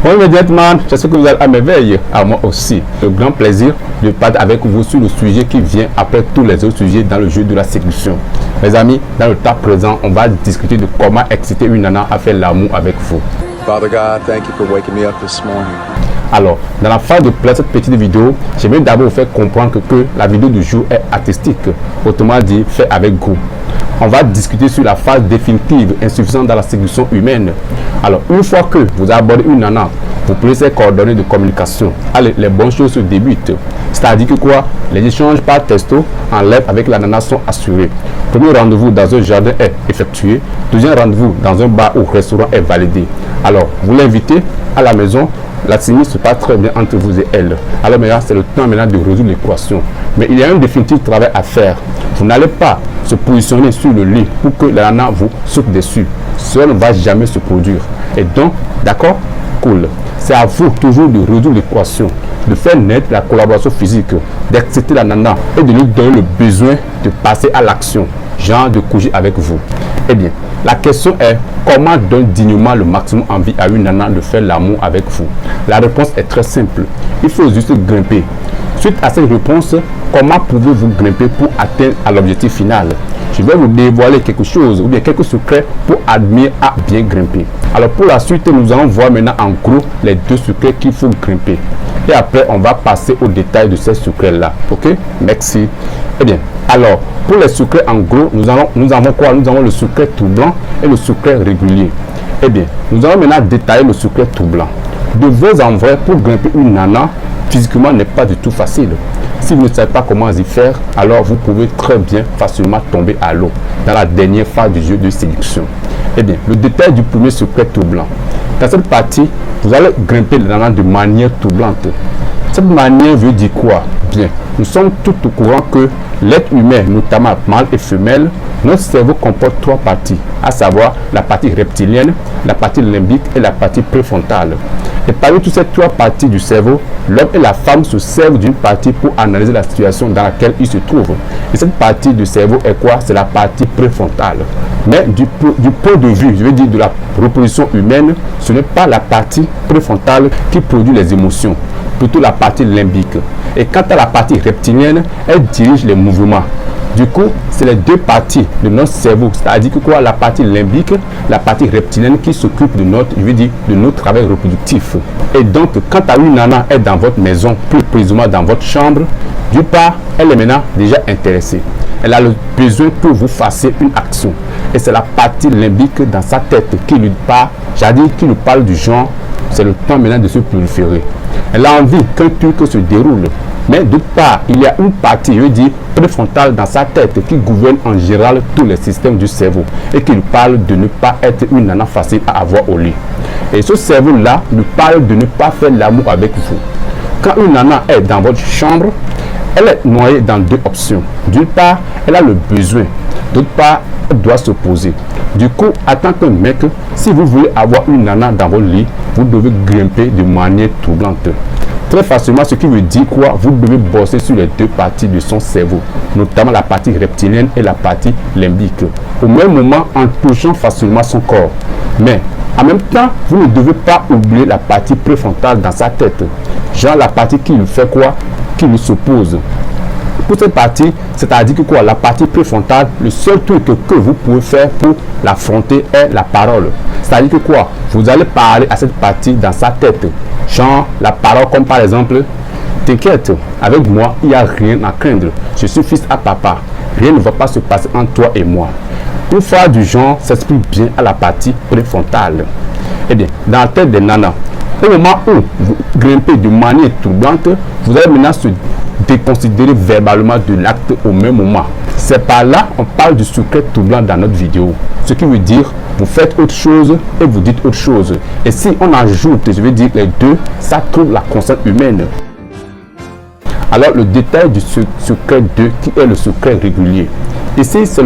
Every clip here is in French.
Bonjour gentlemen, j'espère que vous êtes à merveille. À moi aussi, le grand plaisir de parler avec vous sur le sujet qui vient après tous les autres sujets dans le jeu de la séduction. Mes amis, dans le temps présent, on va discuter de comment exciter une nana à faire l'amour avec vous. Father God, thank you for waking me up this morning. Alors, dans la phase de cette petite vidéo, j'aimerais d'abord vous faire comprendre que la vidéo du jour est artistique, autrement dit, fait avec goût. On va discuter sur la phase définitive insuffisante dans la séduction humaine. Alors, une fois que vous abordez une nana, vous prenez ses coordonnées de communication. Allez, les bonnes choses se débutent. C'est-à-dire que quoi? Les échanges par texto en lettres avec la nana sont assurés. Premier rendez-vous dans un jardin est effectué. Deuxième rendez-vous dans un bar ou restaurant est validé. Alors, vous l'invitez à la maison. La chimie se passe très bien entre vous et elle. Alors maintenant, c'est le temps maintenant de résoudre l'équation. Mais il y a un définitif travail à faire. Vous n'allez pas se positionner sur le lit pour que la nana vous saute dessus. Cela ne va jamais se produire. Et donc, d'accord? Cool. C'est à vous toujours de résoudre l'équation, de faire naître la collaboration physique, d'exciter la nana et de lui donner le besoin de passer à l'action, genre de coucher avec vous. Eh bien, la question est comment donner dignement le maximum envie à une nana de faire l'amour avec vous? La réponse est très simple. Il faut juste grimper. Suite à cette réponse, comment pouvez-vous grimper pour atteindre l'objectif final? Je vais vous dévoiler quelque chose ou bien quelques secrets pour admirer à bien grimper. Alors pour la suite, nous allons voir maintenant en gros les deux secrets qu'il faut grimper. Et après, on va passer au détail de ces secrets-là. Ok? Merci. Eh bien, alors, pour les secrets en gros, nous avons quoi? Nous avons le secret tout blanc et le secret régulier. Eh bien, nous allons maintenant détailler le secret tout blanc. De vos en vrai, pour grimper une nana, physiquement n'est pas du tout facile. Si vous ne savez pas comment y faire, alors vous pouvez très bien facilement tomber à l'eau dans la dernière phase du jeu de séduction. Eh bien, le détail du premier secret tout blanc. Dans cette partie, vous allez grimper la nana de manière tout blanche. Cette manière veut dire quoi? Bien, nous sommes tous au courant que l'être humain, notamment mâle et femelle, notre cerveau comporte trois parties, à savoir la partie reptilienne, la partie limbique et la partie préfrontale. Et parmi toutes ces trois parties du cerveau, l'homme et la femme se servent d'une partie pour analyser la situation dans laquelle ils se trouvent. Et cette partie du cerveau est quoi? C'est la partie préfrontale. Mais du point de vue, je veux dire de la reproduction humaine, ce n'est pas la partie préfrontale qui produit les émotions, plutôt la partie limbique. Et quant à la partie reptilienne, elle dirige les mouvements. Du coup, c'est les deux parties de notre cerveau, c'est-à-dire que quoi, la partie limbique, la partie reptilienne qui s'occupe de notre travail reproductif. Et donc, quand une nana est dans votre maison, plus précisément dans votre chambre, d'une part, elle est maintenant déjà intéressée. Elle a le besoin que vous fassiez une action. Et c'est la partie limbique dans sa tête qui lui parle du genre, c'est le temps maintenant de se proliférer. Elle a envie qu'un truc se déroule. Mais d'autre part, il y a une partie, je veux dire, préfrontale dans sa tête qui gouverne en général tous les systèmes du cerveau et qui lui parle de ne pas être une nana facile à avoir au lit. Et ce cerveau-là lui parle de ne pas faire l'amour avec vous. Quand une nana est dans votre chambre, elle est noyée dans deux options. D'une part, elle a le besoin. D'autre part, elle doit se poser. Du coup, en tant que mec, si vous voulez avoir une nana dans votre lit, vous devez grimper de manière troublante. Très facilement, ce qui veut dire quoi? Vous devez bosser sur les deux parties de son cerveau, notamment la partie reptilienne et la partie limbique. Au même moment, en touchant facilement son corps. Mais, en même temps, vous ne devez pas oublier la partie préfrontale dans sa tête. Genre la partie qui lui fait quoi? Qui lui s'oppose. Pour cette partie, c'est-à-dire que quoi, la partie préfrontale, le seul truc que vous pouvez faire pour l'affronter est la parole. C'est-à-dire que quoi, vous allez parler à cette partie dans sa tête. Genre la parole comme par exemple, t'inquiète, avec moi, il n'y a rien à craindre. Je suis fils à papa. Rien ne va pas se passer entre toi et moi. Une fois du genre s'exprime bien à la partie préfrontale. Eh bien, dans la tête des nanas, au moment où vous grimpez de manière troublante, vous allez maintenant se déconsidérer verbalement de l'acte au même moment. C'est par là on parle du secret troublant dans notre vidéo. Ce qui veut dire, vous faites autre chose et vous dites autre chose. Et si on ajoute, je veux dire les deux, ça trouve la conscience humaine. Alors le détail du secret 2 qui est le secret régulier. Ici, c'est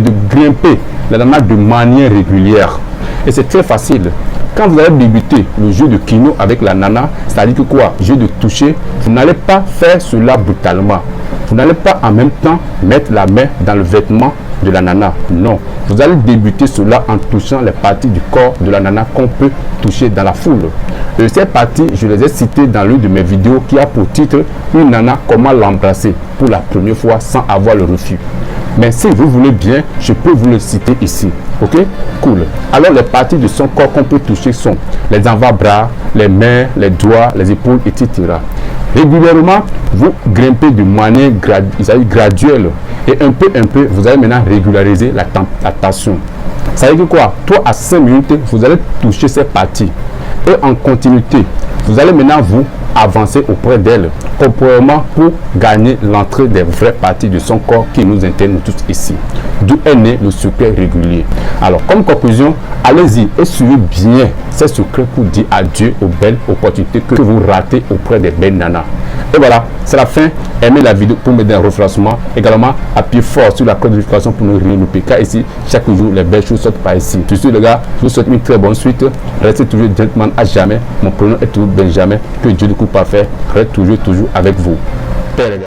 de grimper la nana de manière régulière. Et c'est très facile. Quand vous allez débuter le jeu de kino avec la nana, c'est-à-dire que quoi, jeu de toucher, vous n'allez pas faire cela brutalement. Vous n'allez pas en même temps mettre la main dans le vêtement de la nana. Non, vous allez débuter cela en touchant les parties du corps de la nana qu'on peut toucher dans la foule. Et ces parties, je les ai citées dans l'une de mes vidéos qui a pour titre une nana, comment l'embrasser pour la première fois sans avoir le refus. Mais si vous voulez bien, je peux vous le citer ici. Ok, cool. Alors les parties de son corps qu'on peut toucher sont les avant-bras, les mains, les doigts, les épaules, etc. Régulièrement, vous grimpez de manière graduelle et un peu, vous allez maintenant régulariser la tension. Ça veut dire quoi? 3 à 5 minutes, vous allez toucher ces parties et en continuité, vous allez maintenant vous avancer auprès d'elle, proprement pour gagner l'entrée des vraies parties de son corps qui nous intéressent tous ici. D'où est né le secret régulier. Alors, comme conclusion, allez-y et suivez bien ces secrets pour dire adieu aux belles opportunités que vous ratez auprès des belles nanas. Et voilà, c'est la fin. Aimez la vidéo pour m'aider un référencement. Également, appuyez fort sur la cloche de notification pour ne rien louper. Car ici, chaque jour, les belles choses sortent par ici. Tout de suite, les gars, je vous souhaite une très bonne suite. Restez toujours gentleman à jamais. Mon prénom est toujours Benjamin. Que Dieu du coup parfait reste toujours avec vous. Paix, les gars.